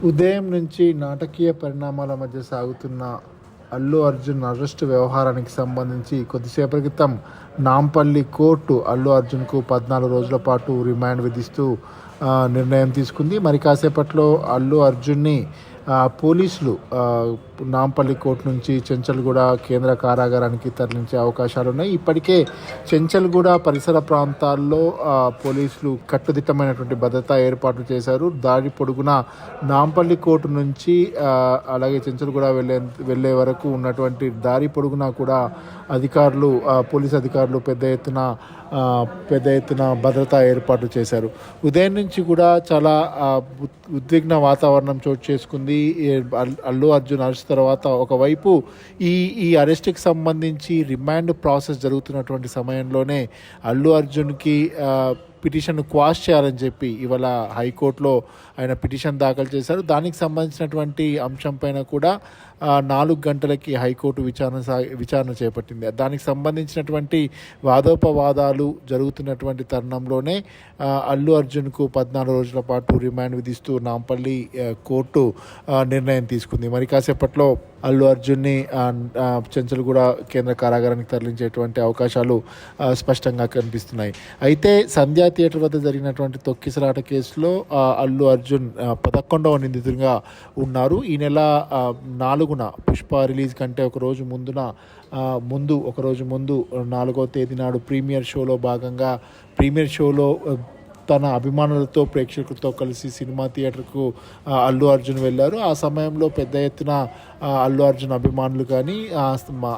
ఉదయం నుంచి నాటకీయ పరిణామాల మధ్య సాగుతున్న అల్లు అర్జున్ అరెస్టు వ్యవహారానికి సంబంధించి కొద్దిసేపటి క్రితం నాంపల్లి కోర్టు అల్లు అర్జున్కు 14 రోజుల పాటు రిమాండ్ విధిస్తూ నిర్ణయం తీసుకుంది. మరి కాసేపట్లో అల్లు అర్జున్ని పోలీసులు నాంపల్లి కోర్టు నుంచి చెంచల్గూడ కేంద్ర కారాగారానికి తరలించే అవకాశాలు ఉన్నాయి. ఇప్పటికే చెంచల్గూడ పరిసర ప్రాంతాల్లో పోలీసులు కట్టుదిట్టమైనటువంటి భద్రతా ఏర్పాట్లు చేశారు. దారి పొడుగున నాంపల్లి కోర్టు నుంచి అలాగే చెంచల్గూడ వెళ్ళే వరకు ఉన్నటువంటి దారి పొడుగునా కూడా పోలీస్ అధికారులు పెద్ద ఎత్తున భద్రతా ఏర్పాట్లు చేశారు. ఉదయం నుంచి కూడా చాలా ఉద్విగ్న వాతావరణం చోటు చేసుకుంది. అల్లు అర్జున్ అరెస్ట్ తర్వాత ఒకవైపు ఈ అరెస్ట్కి సంబంధించి రిమాండ్ ప్రాసెస్ జరుగుతున్నటువంటి సమయంలోనే అల్లు అర్జున్కి పిటిషన్ను క్వాష్ చేయాలని చెప్పి ఇవాళ హైకోర్టులో ఆయన పిటిషన్ దాఖలు చేశారు. దానికి సంబంధించినటువంటి అంశం పైన కూడా 4 గంటలకి హైకోర్టు విచారణ చేపట్టింది. దానికి సంబంధించినటువంటి వాదోపవాదాలు జరుగుతున్నటువంటి తరుణంలోనే అల్లు అర్జున్కు 14 రోజుల పాటు రిమాండ్ విధిస్తూ నాంపల్లి కోర్టు నిర్ణయం తీసుకుంది. మరి కాసేపట్లో అల్లు అర్జున్ని చెంచల్గూడ కేంద్ర కారాగారానికి తరలించేటువంటి అవకాశాలు స్పష్టంగా కనిపిస్తున్నాయి. అయితే సంధ్యా థియేటర్ వద్ద జరిగినటువంటి తొక్కిసలాట కేసులో అల్లు అర్జున్ 11వ నిందితుడిగా ఉన్నారు. ఈ నెల 4న పుష్ప రిలీజ్ కంటే ఒక రోజు ముందు 4వ తేదీ నాడు ప్రీమియర్ షోలో భాగంగా తన అభిమానులతో ప్రేక్షకులతో కలిసి సినిమా థియేటర్కు అల్లు అర్జున్ వెళ్ళారు. ఆ సమయంలో పెద్ద ఎత్తున అల్లు అర్జున్ అభిమానులు కానీ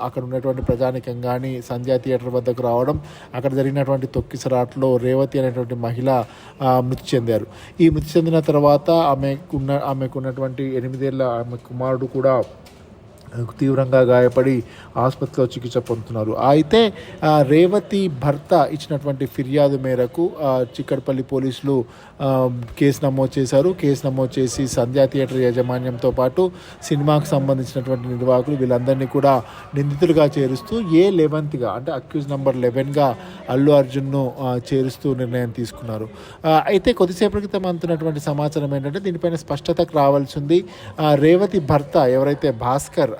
అక్కడ ఉన్నటువంటి ప్రజానికం కానీ సంధ్యా థియేటర్ వద్దకు రావడం, అక్కడ జరిగినటువంటి తొక్కిసలాటలో రేవతి అనేటువంటి మహిళ మృతి చెందారు. ఈ మృతి చెందిన తర్వాత ఆమెకున్నటువంటి 8 ఏళ్ల ఆమె కుమారుడు కూడా తీవ్రంగా గాయపడి ఆసుపత్రిలో చికిత్స పొందుతున్నారు. అయితే రేవతి భర్త ఇచ్చినటువంటి ఫిర్యాదు మేరకు చిక్కడపల్లి పోలీసులు కేసు నమోదు చేశారు. కేసు నమోదు చేసి సంధ్యా థియేటర్ యాజమాన్యంతో పాటు సినిమాకు సంబంధించినటువంటి నిర్వాహకులు వీళ్ళందరినీ కూడా నిందితులుగా చేరుస్తూ అంటే అక్యూజ్ నెంబర్ 11గా అల్లు అర్జున్ను చేరుస్తూ నిర్ణయం తీసుకున్నారు. అయితే కొద్దిసేపటి క్రితం అందుతున్నటువంటి సమాచారం ఏంటంటే దీనిపైన స్పష్టతకు రావాల్సి ఉంది. రేవతి భర్త ఎవరైతే భాస్కర్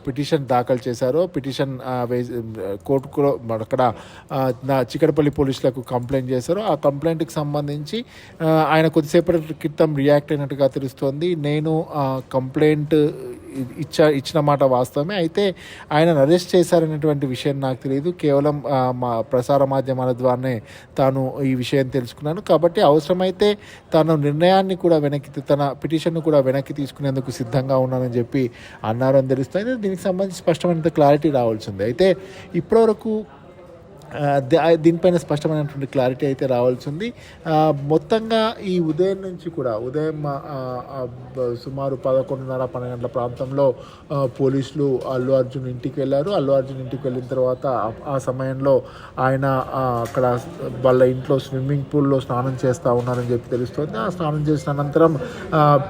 పిటిషన్ దాఖలు చేశారో, పిటిషన్ కోర్టులో అక్కడ చిక్కడపల్లి పోలీసులకు కంప్లైంట్ చేశారో, ఆ కంప్లైంట్కి సంబంధించి ఆయన క్రితం రియాక్ట్ అయినట్టుగా తెలుస్తోంది. నేను కంప్లైంట్ ఇచ్చిన మాట వాస్తవమే, అయితే ఆయన అరెస్ట్ చేశారనేటువంటి విషయం నాకు తెలియదు. కేవలం మా ప్రసార మాధ్యమాల ద్వారానే తాను ఈ విషయం తెలుసుకున్నాను. కాబట్టి అవసరమైతే తన నిర్ణయాన్ని కూడా తన పిటిషన్ను కూడా వెనక్కి తీసుకునేందుకు సిద్ధంగా ఉన్నానని చెప్పి అన్నారని తెలుస్తుంది. దీనికి సంబంధించి స్పష్టమైన క్లారిటీ రావాల్సింది. అయితే ఇప్పటివరకు దీనిపైన స్పష్టమైనటువంటి క్లారిటీ అయితే రావాల్సి ఉంది. మొత్తంగా ఈ ఉదయం నుంచి కూడా సుమారు 11:30-12 గంటల ప్రాంతంలో పోలీసులు అల్లు అర్జున్ ఇంటికి వెళ్ళారు. అల్లు అర్జున్ ఇంటికి వెళ్ళిన తర్వాత ఆ సమయంలో ఆయన అక్కడ వాళ్ళ ఇంట్లో స్విమ్మింగ్ పూల్లో స్నానం చేస్తూ ఉన్నారని చెప్పి తెలుస్తుంది. ఆ స్నానం చేసిన అనంతరం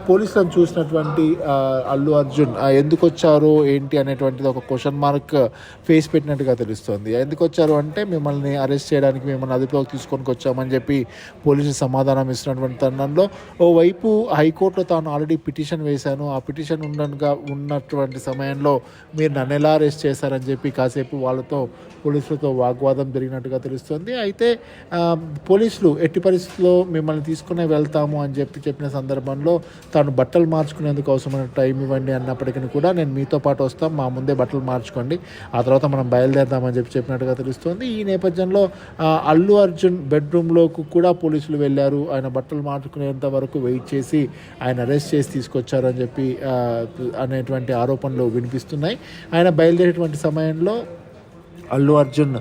పోలీసులను చూసినటువంటి అల్లు అర్జున్ ఎందుకు వచ్చారు ఏంటి అనేటువంటిది ఒక క్వశ్చన్ మార్క్ ఫేస్ పెట్టినట్టుగా తెలుస్తుంది. ఎందుకు వచ్చారు అంటే మిమ్మల్ని అరెస్ట్ చేయడానికి, మిమ్మల్ని అదుపులోకి తీసుకొని వచ్చామని చెప్పి పోలీసులు సమాధానం ఇస్తున్నటువంటి తరుణంలో ఓవైపు హైకోర్టులో తాను ఆల్రెడీ పిటిషన్ వేశాను, ఆ పిటిషన్ ఉన్నటువంటి సమయంలో మీరు నన్ను ఎలా అరెస్ట్ చేశారని చెప్పి కాసేపు పోలీసులతో వాగ్వాదం జరిగినట్టుగా తెలుస్తుంది. అయితే పోలీసులు ఎట్టి పరిస్థితుల్లో మిమ్మల్ని తీసుకునే వెళ్తాము అని చెప్పిన సందర్భంలో తాను బట్టలు మార్చుకునేందుకు అవసరమైన టైం ఇవ్వండి అన్నప్పటికీ కూడా నేను మీతో పాటు వస్తాం, మా ముందే బట్టలు మార్చుకోండి, ఆ తర్వాత మనం బయలుదేరదామని చెప్పినట్టుగా తెలుస్తుంది. ఈ నేపథ్యంలో అల్లు అర్జున్ బెడ్రూమ్లోకి కూడా పోలీసులు వెళ్ళారు. ఆయన బట్టలు మార్చుకునేంత వరకు వెయిట్ చేసి ఆయన అరెస్ట్ చేసి తీసుకొచ్చారు అని చెప్పి అనేటువంటి ఆరోపణలు వినిపిస్తున్నాయి. ఆయన బయలుదేరేటువంటి సమయంలో అల్లు అర్జున్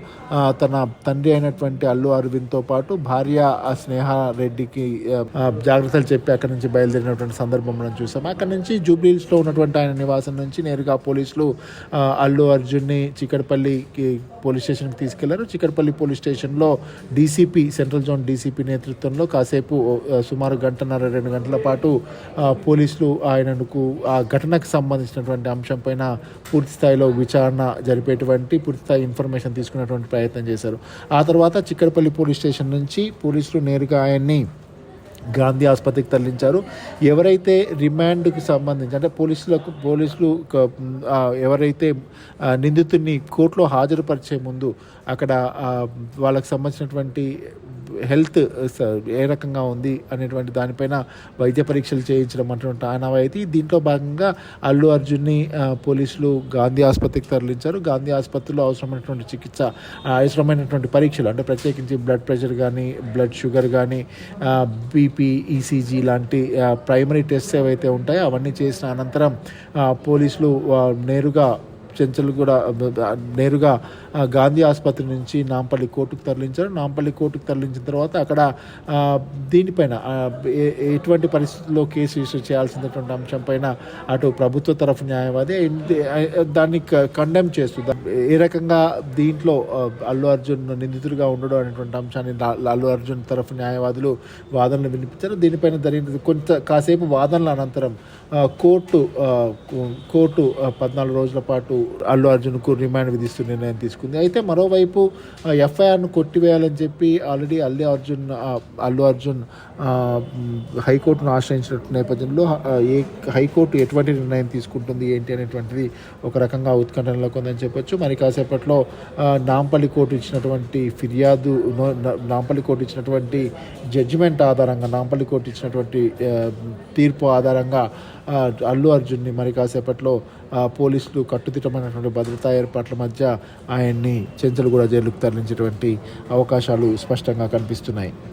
తన తండ్రి అయినటువంటి అల్లు అరవింద్తో పాటు భార్య స్నేహారెడ్డికి జాగ్రత్తలు చెప్పి అక్కడి నుంచి బయలుదేరినటువంటి సందర్భం మనం చూసాం. అక్కడి నుంచి జూబ్లీహిల్స్లో ఉన్నటువంటి ఆయన నివాసం నుంచి నేరుగా పోలీసులు అల్లు అర్జున్ని చిక్కడపల్లికి పోలీస్ స్టేషన్కి తీసుకెళ్లారు. చిక్కడపల్లి పోలీస్ స్టేషన్లో సెంట్రల్ జోన్ డీసీపీ నేతృత్వంలో కాసేపు సుమారు 1.5-2 గంటల పాటు పోలీసులు ఆయనకు ఆ ఘటనకు సంబంధించినటువంటి అంశం పైన పూర్తిస్థాయిలో విచారణ జరిపేటువంటి పూర్తిస్థాయి ఇన్ఫర్మేషన్ తీసుకునేటువంటి ప్రయత్నం చేశారు. ఆ తర్వాత చిక్కడపల్లి పోలీస్ స్టేషన్ నుంచి పోలీసులు నేరుగా ఆయన్ని గాంధీ ఆసుపత్రికి తరలించారు. ఎవరైతే రిమాండ్‌కి సంబంధించి అంటే పోలీసులు ఎవరైతే నిందితుడిని కోర్టులో హాజరుపరిచే ముందు అక్కడ వాళ్ళకి సంబంధించినటువంటి హెల్త్ ఏ రకంగా ఉంది అనేటువంటి దానిపైన వైద్య పరీక్షలు చేయించడం అటువంటి ఆనవాయితీ. దీంట్లో భాగంగా అల్లు అర్జున్‌ని పోలీసులు గాంధీ ఆసుపత్రికి తరలించారు. గాంధీ ఆసుపత్రిలో అవసరమైనటువంటి చికిత్స, అవసరమైనటువంటి పరీక్షలు అంటే ప్రత్యేకించి బ్లడ్ ప్రెషర్ కానీ, బ్లడ్ షుగర్ కానీ, బీపీ, ఈసీజీ లాంటి ప్రైమరీ టెస్ట్స్ ఏవైతే ఉంటాయో అవన్నీ చేసిన అనంతరం పోలీసులు నేరుగా గాంధీ ఆసుపత్రి నుంచి నాంపల్లి కోర్టుకు తరలించారు. నాంపల్లి కోర్టుకు తరలించిన తర్వాత అక్కడ దీనిపైన ఎటువంటి పరిస్థితుల్లో కేసు రిజిస్టర్ చేయాల్సినటువంటి అంశం పైన అటు ప్రభుత్వ తరఫు న్యాయవాది దాన్ని కండెమ్ చేస్తూ ఏ రకంగా దీంట్లో అల్లు అర్జున్ నిందితుడిగా ఉండడం అనేటువంటి అంశాన్ని అల్లు అర్జున్ తరఫు న్యాయవాదులు వాదనలు వినిపించారు. దీనిపైన జరిగిన కాసేపు వాదనల అనంతరం కోర్టు 14 రోజుల పాటు అల్లు అర్జున్కు రిమాండ్ విధిస్తూ నిర్ణయం తీసుకుంది. అయితే మరోవైపు ఎఫ్ఐఆర్ను కొట్టివేయాలని చెప్పి ఆల్రెడీ అల్లు అర్జున్ హైకోర్టును ఆశ్రయించిన నేపథ్యంలో హైకోర్టు ఎటువంటి నిర్ణయం తీసుకుంటుంది ఏంటి అనేటువంటిది ఒక రకంగా ఉత్కంఠనలోకి ఉందని చెప్పొచ్చు. మరి కాసేపట్లో నాంపల్లి కోర్టు ఇచ్చినటువంటి జడ్జిమెంట్ ఆధారంగా, నాంపల్లి కోర్టు ఇచ్చినటువంటి తీర్పు ఆధారంగా అల్లు అర్జున్ని మరి కాసేపట్లో పోలీసులు కట్టుదిట్టమైనటువంటి భద్రతా ఏర్పాట్ల మధ్య ఆయన్ని చెంచల్గూడ జైలుకు తరలించేటువంటి అవకాశాలు స్పష్టంగా కనిపిస్తున్నాయి.